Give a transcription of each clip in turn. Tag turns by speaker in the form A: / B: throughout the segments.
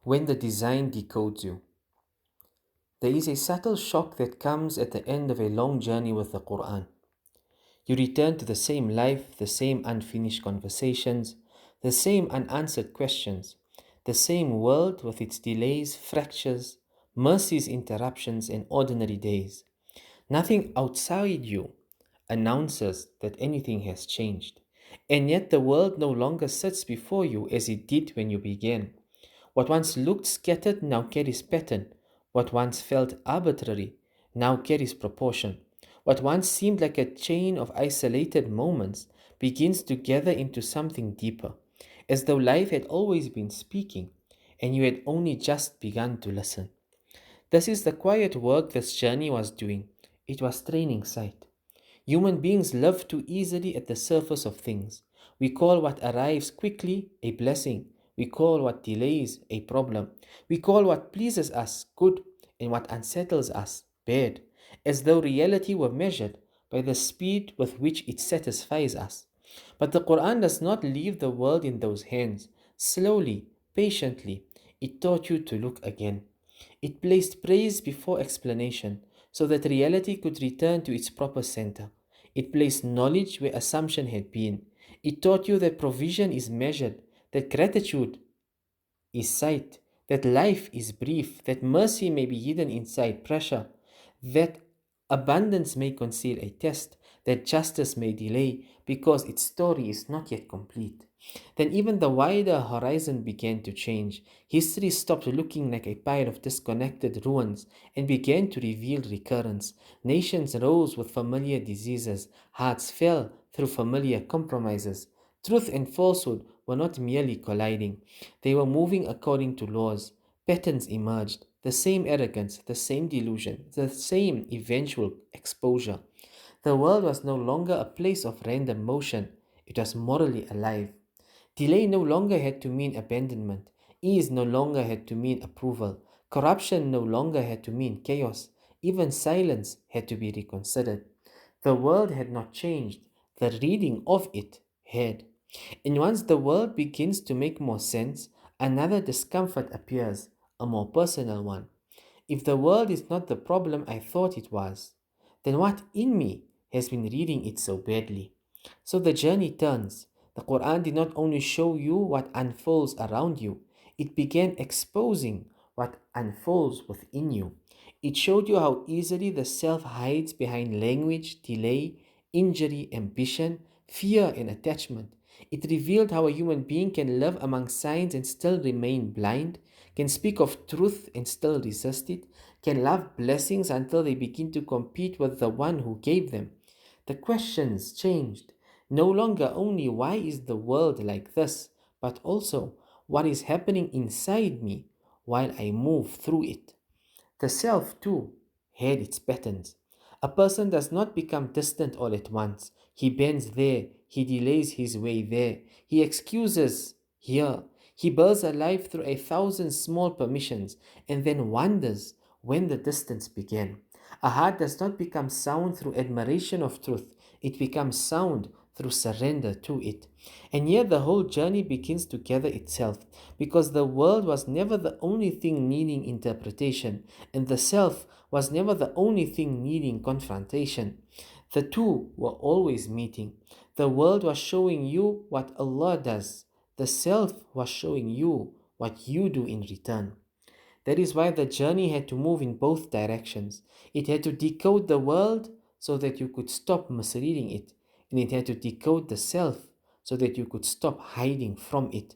A: when the design decodes you. There is a subtle shock that comes at the end of a long journey with the Quran. You return to the same life, the same unfinished conversations, the same unanswered questions, the same world with its delays, fractures, mercies, interruptions, and ordinary days. Nothing outside you announces that anything has changed. And yet the world no longer sits before you as it did when you began. What once looked scattered now carries pattern. What once felt arbitrary now carries proportion. What once seemed like a chain of isolated moments begins to gather into something deeper, as though life had always been speaking and you had only just begun to listen. This is the quiet work this journey was doing. It was training sight. Human beings live too easily at the surface of things. We call what arrives quickly a blessing. We call what delays a problem. We call what pleases us good and what unsettles us bad, as though reality were measured by the speed with which it satisfies us. But the Quran does not leave the world in those hands. Slowly, patiently, it taught you to look again. It placed praise before explanation so that reality could return to its proper center. It placed knowledge where assumption had been. It taught you that provision is measured, that gratitude is sight, that life is brief, that mercy may be hidden inside pressure, that abundance may conceal a test, that justice may delay because its story is not yet complete. Then even the wider horizon began to change. History stopped looking like a pile of disconnected ruins and began to reveal recurrence. Nations rose with familiar diseases, hearts fell through familiar compromises. Truth and falsehood were not merely colliding, they were moving according to laws. Patterns emerged, the same arrogance, the same delusion, the same eventual exposure. The world was no longer a place of random motion, it was morally alive. Delay no longer had to mean abandonment. Ease no longer had to mean approval. Corruption no longer had to mean chaos. Even silence had to be reconsidered. The world had not changed, the reading of it had. And once the world begins to make more sense, another discomfort appears, a more personal one. If the world is not the problem I thought it was, then what in me has been reading it so badly? So the journey turns. The Quran did not only show you what unfolds around you, it began exposing what unfolds within you. It showed you how easily the self hides behind language, delay, injury, ambition, fear, and attachment. It revealed how a human being can live among signs and still remain blind, can speak of truth and still resist it, can love blessings until they begin to compete with the one who gave them. The questions changed. No longer only why is the world like this, but also what is happening inside me while I move through it. The self, too, had its patterns. A person does not become distant all at once. He bends there, he delays his way there, he excuses here. He builds a life through 1,000 small permissions and then wonders when the distance began. A heart does not become sound through admiration of truth, it becomes sound through surrender to it. And yet the whole journey begins to gather itself because the world was never the only thing needing interpretation, and the self was never the only thing needing confrontation. The two were always meeting. The world was showing you what Allah does, the self was showing you what you do in return. That is why the journey had to move in both directions. It had to decode the world so that you could stop misreading it, and it had to decode the self so that you could stop hiding from it.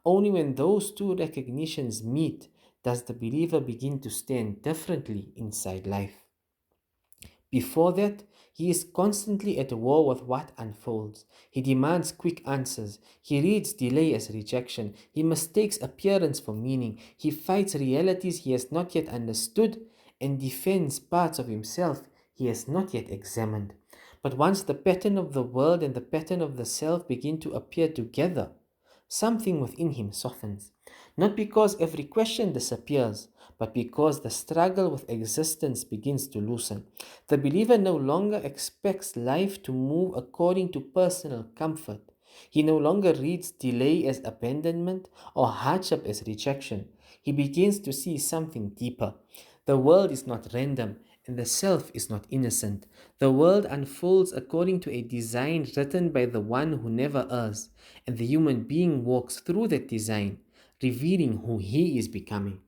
A: Only when those two recognitions meet does the believer begin to stand differently inside life. Before that, he is constantly at war with what unfolds. He demands quick answers. He reads delay as rejection. He mistakes appearance for meaning. He fights realities he has not yet understood and defends parts of himself he has not yet examined. But once the pattern of the world and the pattern of the self begin to appear together, something within him softens. Not because every question disappears, but because the struggle with existence begins to loosen. The believer no longer expects life to move according to personal comfort. He no longer reads delay as abandonment or hardship as rejection. he begins to see something deeper. The world is not random, and the self is not innocent. The world unfolds according to a design written by the one who never errs, and the human being walks through that design, revealing who he is becoming.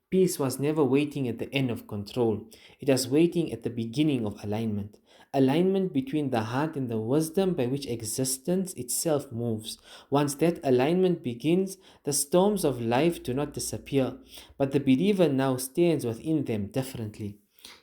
A: Peace was never waiting at the end of control, it was waiting at the beginning of alignment. Alignment between the heart and the wisdom by which existence itself moves. Once that alignment begins, the storms of life do not disappear, but the believer now stands within them differently.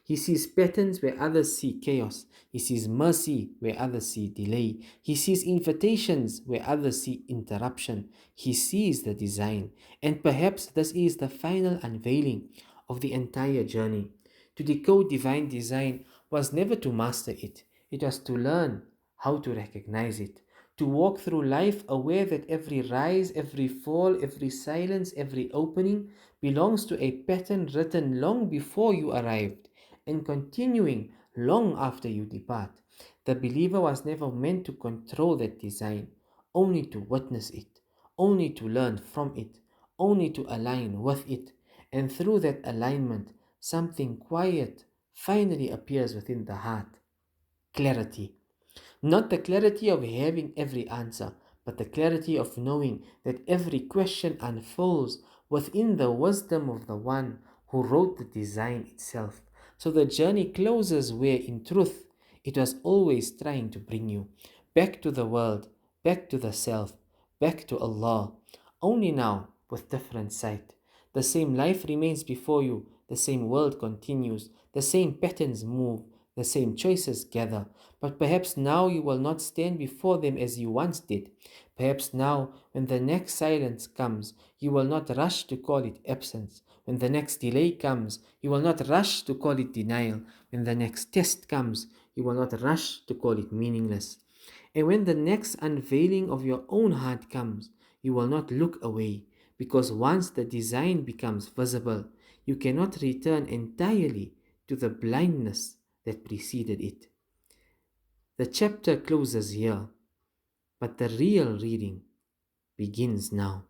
A: He sees patterns where others see chaos. He sees mercy where others see delay. He sees invitations where others see interruption. He sees the design. And perhaps this is the final unveiling of the entire journey. To decode divine design was never to master it, it was to learn how to recognize it. To walk through life aware that every rise, every fall, every silence, every opening belongs to a pattern written long before you arrived and continuing long after you depart. The believer was never meant to control that design, only to witness it, only to learn from it, only to align with it. And through that alignment, something quiet finally appears within the heart: clarity. Not the clarity of having every answer, but the clarity of knowing that every question unfolds within the wisdom of the one who wrote the design itself. So the journey closes where, in truth, it was always trying to bring you back to the world, back to the self, back to Allah, only now with different sight. The same life remains before you, the same world continues, the same patterns move, the same choices gather, but perhaps now you will not stand before them as you once did. Perhaps now, when the next silence comes, you will not rush to call it absence. When the next delay comes, you will not rush to call it denial. When the next test comes, you will not rush to call it meaningless. And when the next unveiling of your own heart comes, you will not look away, because once the design becomes visible, you cannot return entirely to the blindness that preceded it. The chapter closes here, but the real reading begins now.